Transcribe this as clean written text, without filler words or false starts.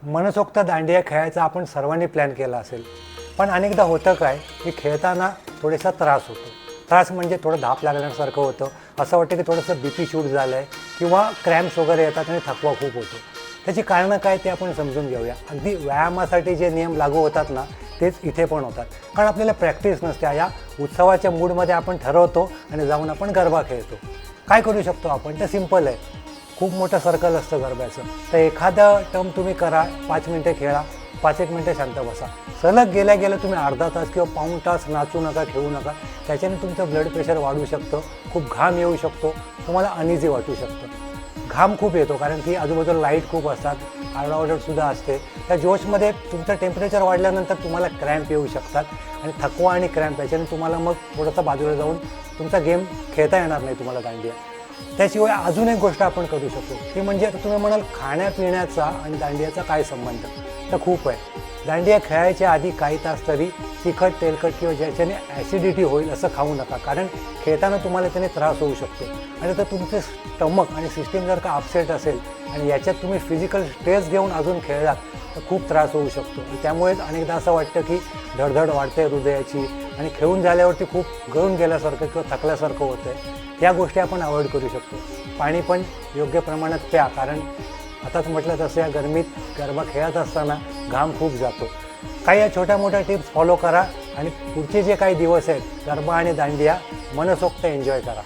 मनसोक्त दांडिया खेळायचा आपण सर्वांनी प्लॅन केला असेल, पण अनेकदा होतं काय की खेळताना थोडासा त्रास होतो. त्रास म्हणजे थोडं धाप लागल्यासारखं होतं, असं वाटतं की थोडंसं बी पी शूट झालं आहे किंवा क्रॅम्प्स वगैरे येतात आणि थकवा खूप होतो. त्याची कारणं काय ते आपण समजून घेऊया. अगदी व्यायामासाठी जे नियम लागू होतात ना, तेच इथे पण होतात. कारण आपल्याला प्रॅक्टिस नसते. या उत्सवाच्या मूडमध्ये आपण ठरवतो आणि जाऊन आपण गरबा खेळतो. काय करू शकतो आपण? तर सिम्पल आहे. खूप मोठं सर्कल असतं गरब्याचं, तर एखादा टर्म तुम्ही करा, 5 मिनटं खेळा, 5-1 मिनटं शांत बसा. सलग गेल्या तुम्ही अर्धा तास किंवा पाऊण तास नाचू नका, खेळू नका. त्याच्याने तुमचं ब्लड प्रेशर वाढू शकतं, खूप घाम येऊ शकतो, तुम्हाला अनइझी वाटू शकतं. घाम खूप येतो कारण की आजूबाजूला लाईट खूप असतात, आरडाओरडसुद्धा असते. त्या जोशमध्ये तुमचं टेम्परेचर वाढल्यानंतर तुम्हाला क्रॅम्प येऊ शकतात आणि थकवा आणि क्रॅम्प याच्याने तुम्हाला मग थोडंसं बाजूला जाऊन तुमचा गेम खेळता येणार नाही तुम्हाला दांडिया. त्याशिवाय अजून एक गोष्ट आपण करू शकतो, ती म्हणजे आता तुम्ही म्हणाल खाण्यापिण्याचा आणि दांडियाचा काय संबंध? तर खूप आहे. दांडिया खेळायच्या आधी काही तास तरी तिखट, तेलकट किंवा ज्याच्याने ॲसिडिटी होईल असं खाऊ नका, कारण खेळताना तुम्हाला त्याने त्रास होऊ शकतो. आणि जर तुमचे स्टमक आणि सिस्टीम जर का अपसेट असेल आणि याच्यात तुम्ही फिजिकल स्ट्रेस घेऊन अजून खेळलात तर खूप त्रास होऊ शकतो. त्यामुळेच अनेकदा असं वाटतं की धडधड वाढते हृदयाची आणि खेळून झाल्यावरती खूप गळून गेल्यासारखं किंवा थकल्यासारखं होतं आहे. या गोष्टी आपण अवॉइड करू शकतो. पाणी पण योग्य प्रमाणात प्या, कारण आताच म्हटलं तसं या गरमीत गरबा खेळत असताना घाम खूप जातो. काही या छोट्या मोठ्या टिप्स फॉलो करा आणि पुढचे जे काही दिवस आहेत गरबा आणि दांडिया मनसोक्त एन्जॉय करा.